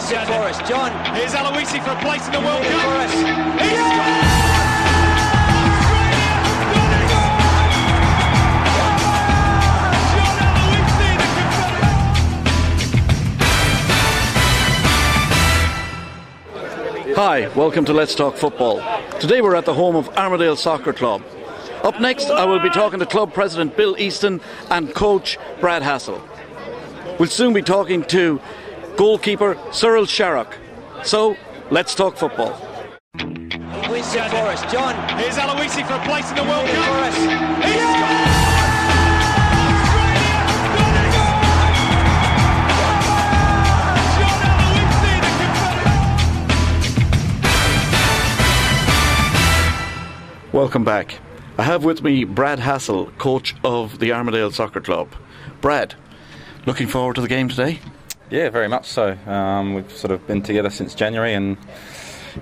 Aloisi for us, John. Here's Aloisi for a place in the World Cup. For us. Hi, welcome to Let's Talk Football. Today we're at the home of Armadale Soccer Club. Up next I will be talking to club president Bill Easton and coach Brad Hassel. We'll soon be talking to goalkeeper Cyril Sharrock. So, let's talk football. Aloisi for us, John. Here's Aloisi for a place in the World Cup. For us. Welcome back. I have with me Brad Hassel, coach of the Armadale Soccer Club. Brad, looking forward to the game today? Yeah, very much so. We've sort of been together since January, and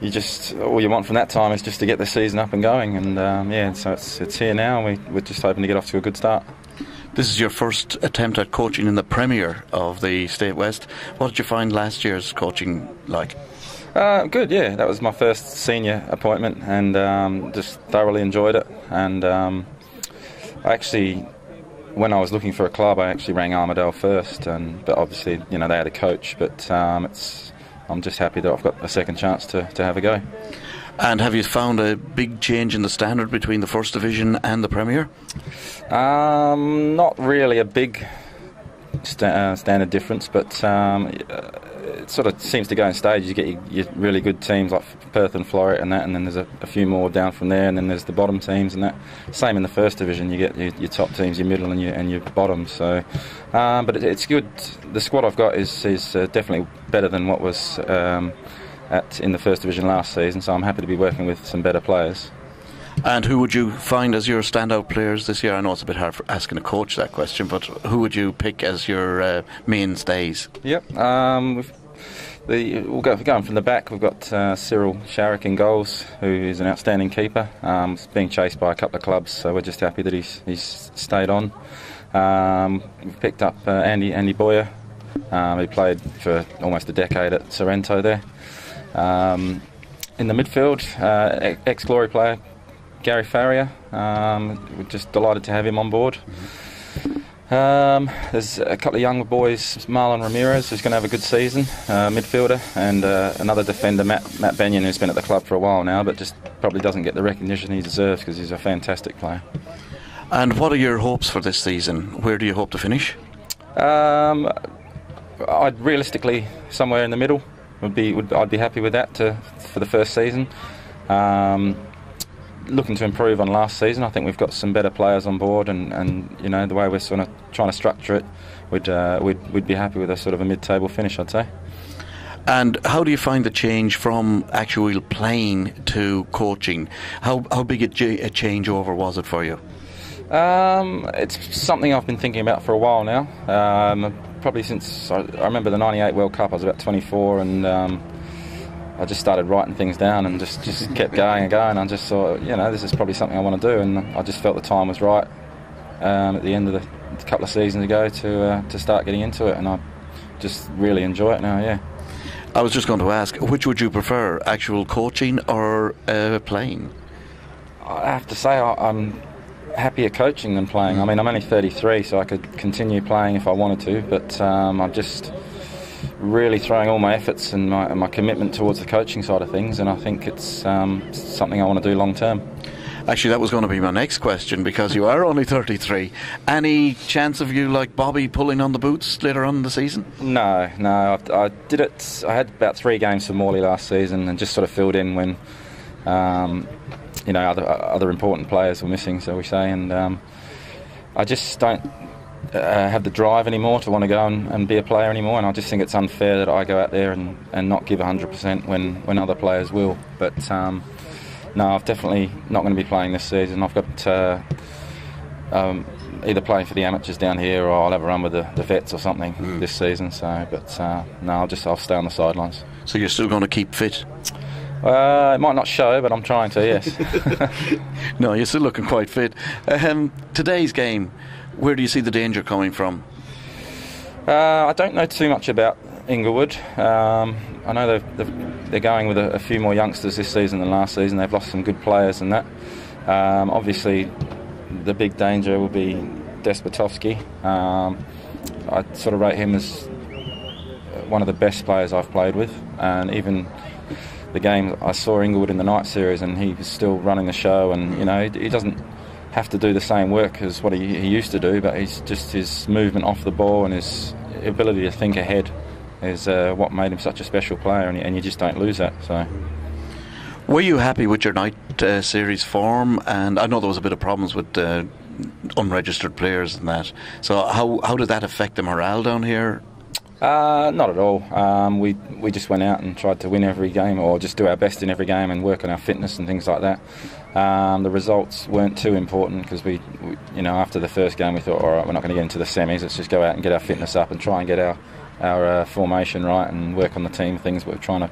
all you want from that time is just to get the season up and going. And so it's here now, and we're just hoping to get off to a good start. This is your first attempt at coaching in the Premier of the State West. What did you find last year's coaching like? Good, yeah. That was my first senior appointment, and just thoroughly enjoyed it. And when I was looking for a club, I actually rang Armadale first. But obviously, they had a coach. But I'm just happy that I've got a second chance to have a go. And have you found a big change in the standard between the First Division and the Premier? Not really a big standard difference, but it sort of seems to go in stages. You get your really good teams like Perth and Floreat and that, and then there's a few more down from there, and then there's the bottom teams and that. Same in the First Division, you get your top teams, your middle and your bottom. So, but it's good. The squad I've got is definitely better than what was in the First Division last season. So I'm happy to be working with some better players. And who would you find as your standout players this year? I know it's a bit hard for asking a coach that question, but who would you pick as your mainstays? Yep. We'll go from the back. We've got Cyril Sharrock in goals, who is an outstanding keeper. He's being chased by a couple of clubs, so we're just happy that he's stayed on. We've picked up Andy Boyer. He played for almost a decade at Sorrento there. In the midfield, ex-Glory player Gary Farrier. We're just delighted to have him on board. There's a couple of young boys, Marlon Ramirez, who's going to have a good season, midfielder, and another defender, Matt Benyon, who's been at the club for a while now, but just probably doesn't get the recognition he deserves because he's a fantastic player. And what are your hopes for this season? Where do you hope to finish? I'd realistically somewhere in the middle. I'd be happy with that for the first season. Looking to improve on last season. I think we've got some better players on board, and the way we're sort of trying to structure it, we'd be happy with a sort of a mid-table finish, I'd say. And how do you find the change from actual playing to coaching? How big a changeover was it for you? It's something I've been thinking about for a while now. Probably since I remember the '98 World Cup. I was about 24, and I just started writing things down and just kept going and going. I just thought, this is probably something I want to do, and I just felt the time was right at the end of the couple of seasons ago to start getting into it, and I just really enjoy it now. Yeah. I was just going to ask, which would you prefer, actual coaching or playing? I have to say I'm happier coaching than playing. I mean, I'm only 33, so I could continue playing if I wanted to, but I'm just really throwing all my efforts and my commitment towards the coaching side of things, and I think it's something I want to do long term. Actually, that was going to be my next question, because you are only 33. Any chance of you, like Bobby, pulling on the boots later on in the season? No. I did it. I had about 3 games for Morley last season and just sort of filled in when other important players were missing, so we say, and I just don't have the drive anymore to want to go and be a player anymore, and I just think it's unfair that I go out there and not give 100% when other players will. But no, I'm definitely not going to be playing this season. I've got either playing for the amateurs down here, or I'll have a run with the vets or something this season. So, but no, I'll stay on the sidelines. So you're still going to keep fit? It might not show, but I'm trying to, yes. No, you're still looking quite fit. Today's game, where do you see the danger coming from? I don't know too much about Inglewood. I know they're going with a few more youngsters this season than last season. They've lost some good players and that. Obviously, the big danger will be Despotovsky. I sort of rate him as one of the best players I've played with, and even the game I saw Inglewood in the night series, and he was still running the show, and he doesn't have to do the same work as what he used to do, but he's just his movement off the ball and his ability to think ahead is what made him such a special player, and you just don't lose that. So, were you happy with your night series form? And I know there was a bit of problems with unregistered players and that. So how did that affect the morale down here? Not at all. We just went out and tried to win every game, or just do our best in every game and work on our fitness and things like that. The results weren't too important because we after the first game we thought, all right, we're not going to get into the semis. Let's just go out and get our fitness up and try and get our formation right and work on the team things we're trying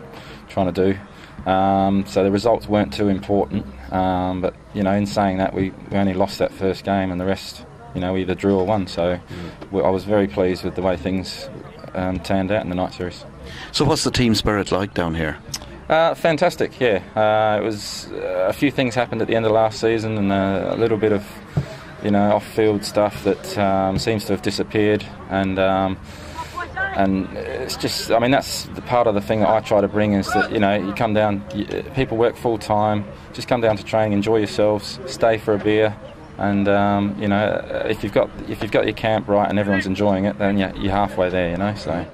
to do. So the results weren't too important. But in saying that, we only lost that first game, and the rest, we either drew or won. So I was very pleased with the way things turned out in the night series. So what's the team spirit like down here? Fantastic, yeah. It was a few things happened at the end of last season, and a little bit of off-field stuff that seems to have disappeared, and it's just, that's the part of the thing that I try to bring is that you come down, people work full time, just come down to training, enjoy yourselves, stay for a beer. And if you've got your camp right and everyone's enjoying it, then you're halfway there, So.